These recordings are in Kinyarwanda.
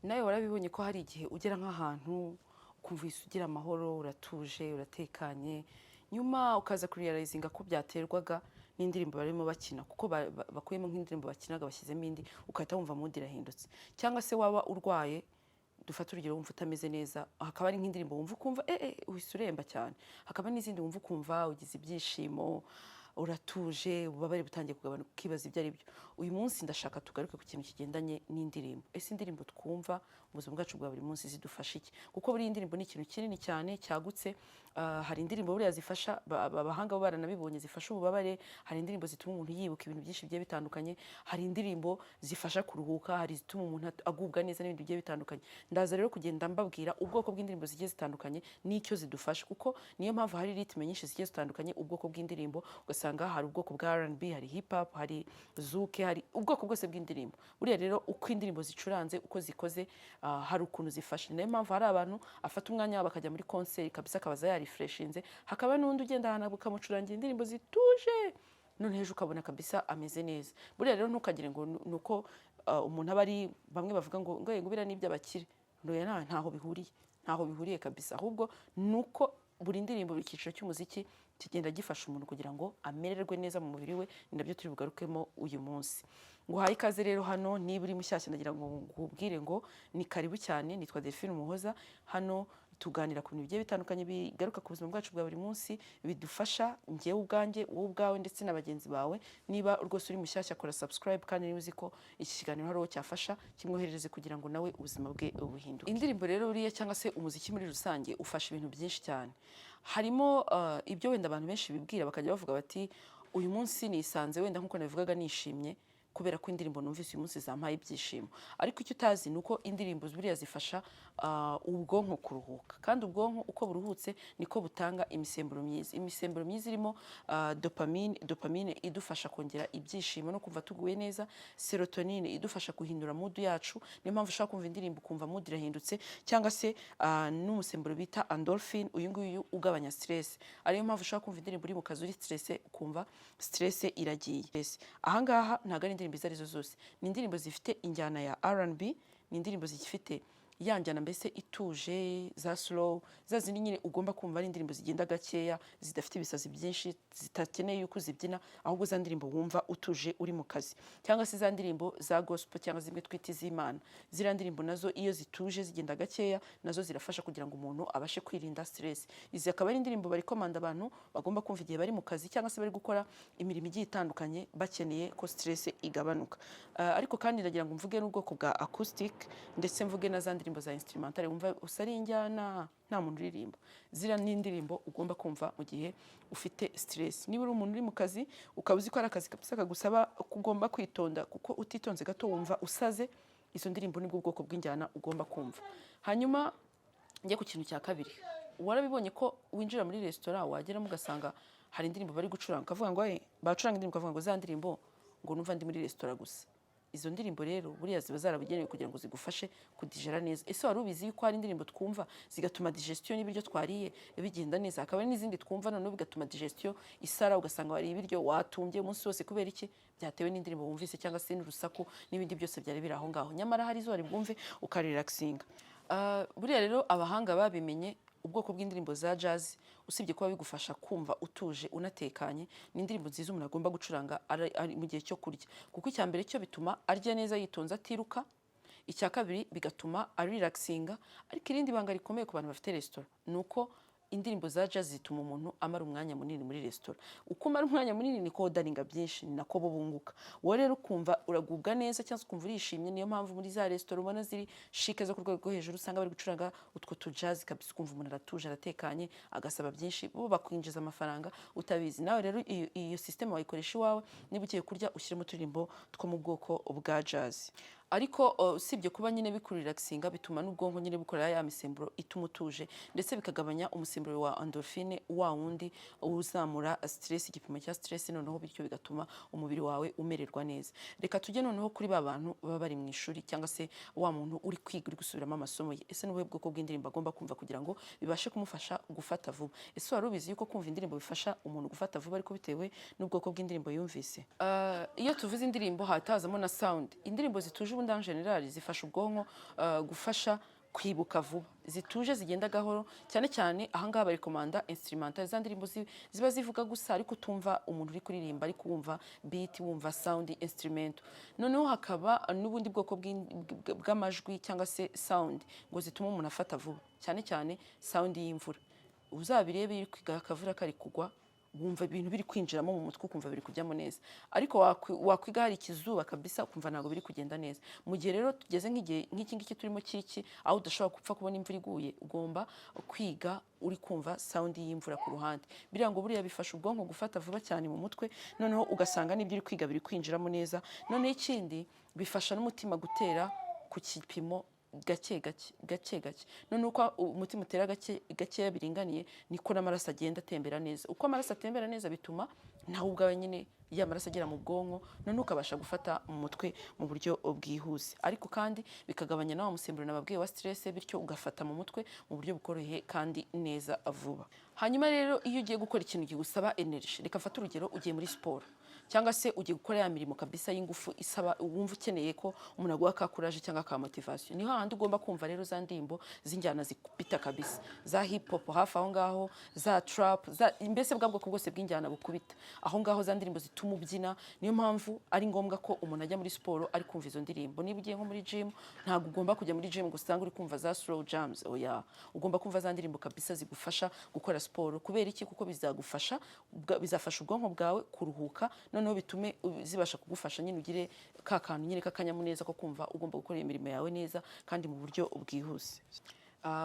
nawe warabibonye ko hari igihe ugera nk'ahantu ukumva ugira amahoro, uratuje, uratekanye, nyuma ukaza kuriyarayizinga ko byaterwaga n'indirimbo barimo bakina, kuko bakuyemo nk'indirimbo bakinaga bashyizemo indi, ugahita wumva mood irahindutse. Cyangwa se waba urwaye, dufata urugero wumva utameze neza, hakaba ari nk'indirimbo wumva ukumva uhise uremba cyane, hakaba n'izindi wumva ukumva ugize ibyishimo, uratuje, ububabare butangiye kugabanuka, ukibaza ibyo ari byo. Uyu munsi ndashaka tugaruke ku kintu kigendanye n'indirimbo. Ese indirimbo twumva mu buzima bwacu bwa buri munsi zidufasha iki? Kuko buri indirimbo ni ikintu kinini cyane cyagutse. Hari indirimbo buriya zifasha, abahanga bo baranabibonye, zifasha ububabare. Hari indirimbo zituma umuntu yibuka ibintu byinshi bigiye bitandukanye. Hari indirimbo zifasha kuruhuka, hari izituma umuntu agubwa neza n'ibindi bigiye bitandukanye. Ndaza rero kugenda mbabwira ubwoko bw'indirimbo zigiye zitandukanye n'icyo zidufasha, kuko niyo mpamvu hari ritme nyinshi zigiye zitandukanye, ubwoko bw'indirimbo ugasanga hari ubwoko bwa R&B, hari hip hop, hari zouk, hari ubwoko bwose bw'indirimbo. Buriya rero uko indirimbo zicuranze, uko zikoze, hari ukuntu zifasha. Niyo mpamvu hari abantu afata umwanya wabo akajya muri concert kabisa, akabaza yarifreshinze, hakaba n'undi ugenda ahantu bakamucurangira indirimbo zituje, none hejuru ukabona kabisa ameze neza. Buriya rero ntukagire ngo nuko umuntu aba ari, bamwe bavuga ngo biriya ni iby'abakire, ntaho bihuriye kabisa, ahubwo nuko buri ndirimbo, buri cyiciro cy'umuziki kigenda gifasha umuntu kugira ngo amererwe neza mu mubiri we. Ni nabyo turi bugarukemo uyu munsi. Nguhaye ikaze rero hano, niba uri mushyashya ndagira ngo ngubwire ngo ni karibu cyane. Nitwa Delphine Umuhoza. Hano tuganira ku bintu bigiye bitandukanye bigaruka ku buzima bwacu bwa buri munsi, bidufasha njyewe ubwanjye, wowe ubwawe, ndetse na bagenzi bawe. Niba rwose uri mushyashya, kora subscribe, kandi niba uzi ko iki kiganiro hari uwo cyafasha, kimwoherereze kugira ngo nawe ubuzima bwe buhinduke. Indirimbo rero buriya, cyangwa se umuziki muri rusange, ufasha ibintu byinshi cyane. Harimo ibyo wenda abantu benshi bibwira, bakajya bavuga bati uyu munsi nisanze wenda nk'uko nabivugaga nishimye kubera ko indirimbo numvise uyu munsi zampaye ibyishimo. Ariko icyo utazi ni uko indirimbo buriya zifasha ubwonko kuruhuka, kandi ubwonko uko buruhutse niko butanga imisemburo myiza. Imisemburo myiza irimo dopamine idufasha kongera ibyishimo no kumva tuguye neza, serotonine idufasha guhindura mood yacu. Niyo mpamvu ushaka kumva indirimbo ukumva mood irahindutse, cyangwa se n'umusemburo bita endorphine, uyu nguyu ugabanya stress. Ariyo mpamvu ushaka kumva indirimbo uri mu kazi uri stress, ukumva stress iragiye. Ahangaha ntabwo ari indirimbo izo arizo zose, ni indirimbo zifite injyana ya R&B, ni indirimbo zifite ya njyana mbese ituje, za slow, za zindi nyine ugomba kumva ari indirimbo zigenda gakeya, zidafite ibisazi byinshi, zitakeneye yuko uzibyina, ahubwo za ndirimbo wumva utuje uri mu kazi. Cyangwa se za ndirimbo za gospel, cyangwa zimwe twita iz'Imana. Ziriya ndirimbo nazo iyo zituje zigenda gakeya, nazo zirafasha kugira ngo umuntu abashe kwirinda stress. Izi akaba ari indirimbo barikomanda abantu bagomba kumva igihe bari mu kazi, cyangwa se bari gukora imirimo igiye itandukanye, bakeneye ko stress igabanuka. Ariko kandi ndagira ngo mvuge n'ubwoko bwa acoustic, ndetse mvuge na za ndirimbo za instrumental wumva usari injyana nta muntu uririmba. Zira ni indirimbo ugomba kumva mu gihe ufite stress. Niba uri umuntu uri mu kazi, ukaba uzi ko ari akazi kabisa kagusaba kugomba kwitonda, kuko utitonze gato wumva usaze, izo ndirimbo nibwo bwoko bw'injyana ugomba kumva. Hanyuma njye ku kintu cya kabiri, warabibonye ko winjira muri restaurant wageramo ugasanga hari indirimbo bari gucuranga, ukavuga ngo bacuranga indirimbo, ukavuga ngo za ndirimbo ngo numva ndi muri restaurant gusa. Izo ndirimbo rero buriya ziba zarabugenewe kugira ngo zigufashe kudigera neza. Ese wari ubizi yuko hari indirimbo twumva zigatuma digestion y'ibiryo twariye bigenda neza, hakaba n'izindi twumva noneho bigatuma digestion isara, ugasanga wari ibiryo watumbye umunsi wose. Kubera iki? Byatewe n'indirimbo wumvise, cyangwa se n'urusaku n'ibindi byose byari biri aho ngaho. Nyamara hari izo wari bwumve ukarelaxinga. Buriya rero abahanga babimenye ubwoko bw'indirimbo za jazz, usibye kuba bigufasha kumva utuje unatekanye, ni indirimbo nziza umuntu agomba gucuranga ari mu gihe cyo kurya, kuko icya mbere cyo bituma arya neza yitonze atiruka, icya kabiri bigatuma relaxinga. Ariko irindi banga rikomeye ku bantu bafite restaurant ni uko indirimbo za jazz zituma umuntu amara umwanya munini muri restaurant. Uko umara umwanya munini niko odaringa byinshi, ni nako bunguka. Wowe rero ukumva uragubwa neza, cyangwa ukumva urishimye. Niyo mpamvu muri za restaurant ubona ziri chic zo ku rwego rwo hejuru, usanga bari gucuranga utwo tu jazz kabisa, ukumva umuntu aratuje, aratekanye, agasaba byinshi, bo bakwinjiza amafaranga utabizi. Nawe rero iyo system wayikoresha iwawe, niba ugiye kurya ushyiremo uturirimbo two mu bwoko bwa jazz. Ariko usibye kuba nyine bikurelaxinga, bituma n'ubwonko nyine bukorera ya misemburo ituma utuje, ndetse bikagabanya umusemburo wa endorphine, wa wundi uzamura stress, igipimo cya stress, noneho bityo bigatuma umubiri wawe umererwa neza. Reka tujye noneho kuri ba bantu baba bari mu ishuri, cyangwa se wa muntu uri kwiga, uri gusubiramo amasomo ye. Ese n'ubuhe bwoko bw'indirimbo agomba kumva kugira ngo bibashe kumufasha gufata vuba? Ese wari ubizi yuko kumva indirimbo bifasha umuntu gufata vuba, ariko bitewe n'ubwoko bw'indirimbo yumvise? Iyo tuvuze indirimbo hatazamo na sound. Indirimbo zituje ubundi en general zifasha ubwonko gufasha kwibuka vuba, zituje zigenda gahoro, cyane cyane ahangaha barekomanda instrumental, za ndirimbo ziba zivuga gusa ariko utumva umuntu uri kuririmba, ariko wumva beat, wumva sound instrument. Noneho hakaba n'ubundi bwoko bw'amajwi cyangwa se sound ngo zituma umuntu afata vuba, cyane cyane sound y'imvura. Uzabirebe iri kwiga akavura kari kugwa, wumva ibintu biri kwinjiramo mu mutwe ukumva biri kujyamo neza, ariko wakwiga hari ikizuba kabisa ukumva ntabwo biri kugenda neza. Mu gihe rero tugeze nk'iki ngiki turimo kiki, aho udashobora gupfa kubona imvura iguye, ugomba kwiga uri kumva sound y'imvura ku ruhande. Biriya ngo buriya bifasha ubwonko gufata vuba cyane mu mutwe, noneho ugasanga n'ibyo uri kwiga biri kwinjiramo neza. Noneho ikindi bifasha n'umutima gutera ku kipimo gake gake. None uko umutima utera gake biringaniye, niko n'amaraso agenda atembera neza. Uko amaraso atembera neza bituma nawe ubwawe nyine ya maraso agera mu bwonko, none ukabasha gufata mu mutwe mu buryo bwihuse. Ariko kandi bikagabanya nawe umusemburo nababwiye wa stress, bityo ugafata mu mutwe mu buryo bukoroheye kandi neza vuba. Hanyuma rero iyo ugiye gukora ikintu kigusaba energy, reka mfate urugero, ugiye muri siporo cyangwa se ugiye gukora ya mirimo kabisa y'ingufu isaba wumva ukeneye ko umuntu aguha ka courage cyangwa ka motivation, niho handi ugomba kumva rero za ndimbo z'injyana zikubita kabisa, za hip hop hafi aho ngaho, za trap, mbese bwa bwoko bwose bw'injyana bukubita aho ngaho, za ndirimbo zituma ubyina. Niyo mpamvu ari ngombwa ko umuntu ajya muri siporo ari kumva izo ndirimbo. Niba ugiye nko muri gym, ntabwo ugomba kujya muri gym gusanga uri kumva za slow jams, oya, ugomba kumva za ndirimbo kabisa zigufasha gukora siporo. Kubera iki? Kuko bizafasha ubwonko bwawe kuruhuka, noneho bitume zibasha kugufasha nyine ugire ka kantu nyine k'akanyamuneza ko kumva ugomba gukora imirimo yawe neza kandi mu buryo bwihuse.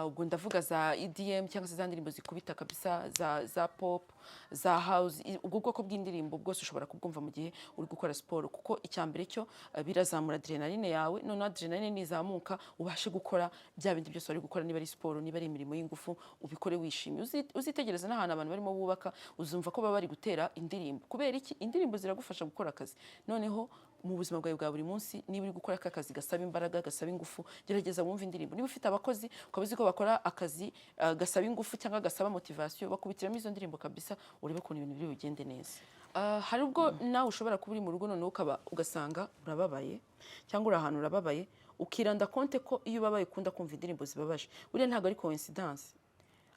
Ubwo ndavuga za EDM cyangwa se za ndirimbo zikubita kabisa, za pop, za house. Ubwo bwoko bw'indirimbo bwose ushobora kubwumva mu gihe uri gukora siporo, kuko icyambere cyo birazamura adrenaline yawe. None adrenaline nizamuka ubashe gukora bya bindi byose wari gukora, niba ari siporo, niba ari imirimo y'ingufu, ubikore wishimye. Uzitegereza n'ahantu abantu barimo bubaka, uzumva ko baba bari gutera indirimbo. Kubera iki? Indirimbo ziragufasha gukora akazi. Noneho mu buzima bwawe bwa buri munsi, niba uri gukora akazi gasaba imbaraga, gasaba ingufu, gerageza wumve indirimbo. Niba ufite abakozi ukaba uzi ko bakora akazi gasaba ingufu cyangwa gasaba motivation, bakubitiramo izo ndirimbo kabisa, urebe ukuntu ibintu biri bugende neza. Hari ubwo nawe ushobora kuba uri mu rugo, none ugasanga urababaye cyangwa uri ahantu urababaye, ukiranda konte ko iyo ubabaye ukunda kumva indirimbo zibabaje. Buriya ntabwo ari coincidence.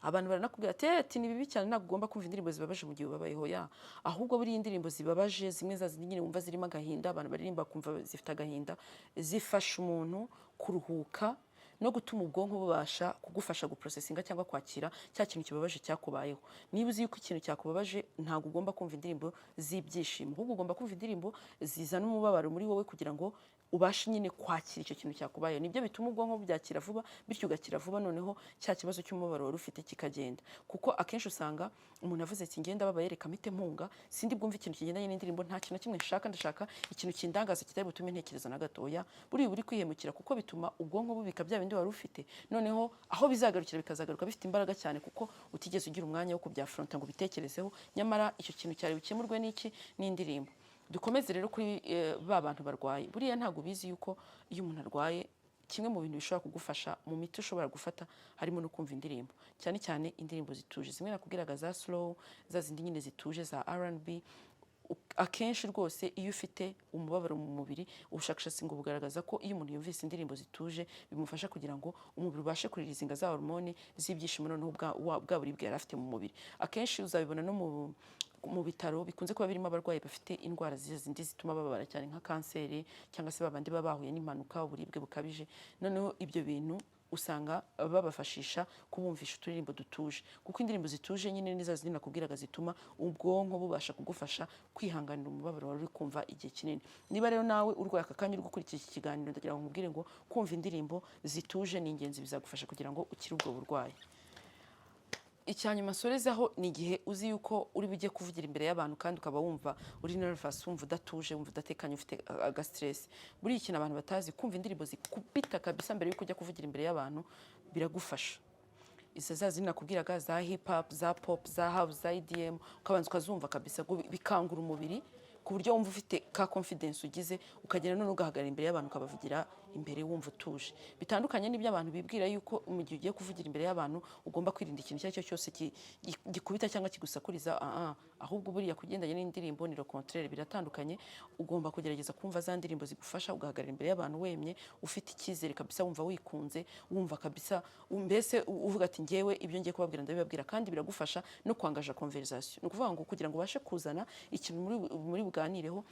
Abantu baranakubwira ati ni bibi cyane, ntabwo ugomba kumva indirimbo zibabaje mu gihe ubabayeho, ya ahubwo buri indirimbo zibabaje, zimwe za zindi nyine wumva zirimo agahinda, abantu baririmba kumva zifite agahinda, zifasha umuntu kuruhuka no gutuma ubwonko bubasha kugufasha guprocesinga cyangwa kwakira cya kintu kibabaje cyakubayeho. Niba uzi yuko ikintu cyakubabaje, ntabwo ugomba kumva indirimbo z'ibyishimo, ahubwo ugomba kumva indirimbo zizana umubabaro muri wowe kugira ngo ubashe nyine kwakira icyo kintu cyakubayeho. Nibyo bituma ubwonko bubyakira vuba, bityo ugakira vuba, noneho cya kibazo cy'umubabaro wari ufite kikagenda. Kuko akenshi usanga umuntu avuze ati ngenda babaye, reka mpite mpunga, sindi bwumve ikintu kigendanye n'indirimbo, nta kintu na kimwe nshaka, ndashaka ikintu kindangaza kitari butume ntekereza na gatoya. Buri kwihemukira, kuko bituma ubwonko bubika bya bindi wari ufite, noneho aho bizagarukira bikazagaruka bifite imbaraga cyane, kuko utigeze ugira umwanya wo kubyafronta ngo ubitekerezeho. Nyamara icyo kintu cyari bukemurwe n'indirimbo. Dukomeze rero kuri ba bantu barwaye. Buriya ntabwo bizi yuko iyo umuntu arwaye, kimwe mu bintu bishobora kugufasha mu miti ushobora gufata harimo no kumva indirimbo, cyane cyane indirimbo zituje, zimwe nakubwiraga za slow, za zindi nyine zituje za R&B. Akenshi rwose iyo ufite umubabaro mu mubiri, ubushakashatsi ngo bugaragaza ko iyo umuntu yumvise indirimbo zituje bimufasha kugira ngo umubiri ubashe kuririzinga za hormone z'ibyishimo, noneho bwa buribwe yari afite mu mubiri. Akenshi uzabibona no mu bitaro bikunze kuba birimo abarwayi bafite indwara zindi zituma bababara cyane, nka kanseri cyangwa se babandi baba bahuye n'impanuka, uburibwe bukabije. Noneho ibyo bintu usanga babafashisha kubumvisha uturirimbo dutuje, kuko indirimbo zituje nyine niza zindi nakubwiraga zituma ubwonko bubasha kugufasha kwihanganira umubabaro wari uri kumva igihe kinini. Niba rero nawe urwaye aka kanya uri gukurikira iki kiganiro, ndagira ngo nkubwire ngo kumva indirimbo zituje ni ingenzi, bizagufasha kugira ngo ukire ubwo burwayi. Icyanyuma nsorezaho ni igihe uzi yuko uri bujye kuvugira imbere y'abantu kandi ukaba wumva uri nervous, wumva udatuje, wumva udatekanye, ufite aga stress. Buri ikintu abantu batazi, kumva indirimbo zikubita kabisa mbere yuko ujya kuvugira imbere y'abantu biragufasha. Izo za zindi nakubwiraga, za hip hop, za pop, za house, za EDM, ukabanza ukazumva kabisa, bikangura umubiri ku buryo wumva ufite ka confidence ugize, ukagera none ugahagarara imbere y'abantu ukabavugira imbere wumva utuje. Bitandukanye n'ibyo abantu bibwira yuko mu gihe ugiye kuvugira imbere y'abantu ugomba kwirinda ikintu icyo ari cyo cyose gikubita cyangwa kigusakuriza. ahubwo buriya kugendanye n'indirimbo ni le contraire, biratandukanye. Ugomba kugerageza kumva za ndirimbo zigufasha ugahagarara imbere y'abantu wemye, ufite icyizere kabisa, wumva wikunze, wumva kabisa mbese uvuga ati ngewe ibyo ngiye kubabwira ndabibabwira, kandi biragufasha no kwangaja conversation. Ni ukuvuga ngo kugira ngo ubashe kuzana ikintu muri buganireho,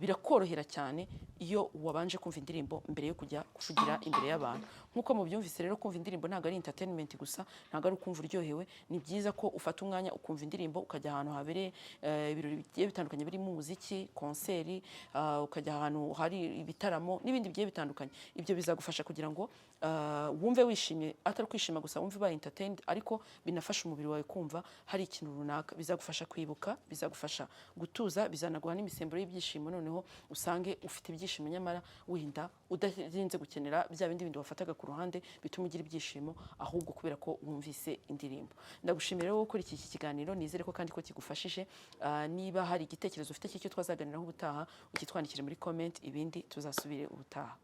birakorohera cyane iyo wabanje kumva indirimbo mbere yo kujya kuvugira imbere y'abantu. Nk'uko mubyumvise rero, kumva indirimbo ntabwo ari entertainment gusa, ntabwo ari ukumva uryohewe. Ni byiza ko ufata umwanya ukumva indirimbo, ukajya ahantu habereye ibirori bigiye bitandukanye birimo umuziki, konseri, ukajya ahantu hari ibitaramo n'ibindi bigiye bitandukanye. Ibyo bizagufasha kugira ngo wumve wishimye, atari kwishima gusa, wumve ubaye entertained, ariko binafasha umubiri wawe kumva hari ikintu runaka. Bizagufasha kwibuka, bizagufasha gutuza, bizanaguha n'imisemburo y'ibyishimo, noneho usange ufite ibyishimo nyamara winda udarinze gukenera bya bindi wafataga ku ruhande bituma ugira ibyishimo, ahubwo kubera ko wumvise indirimbo. Ndagushimira rero gukora iki kiganiro, nizere ko kandi ko kigufashije. Niba hari igitekerezo ufite cy'icyo twazaganiraho ubutaha, ukitwandikire muri comment, ibindi tuzasubire ubutaha.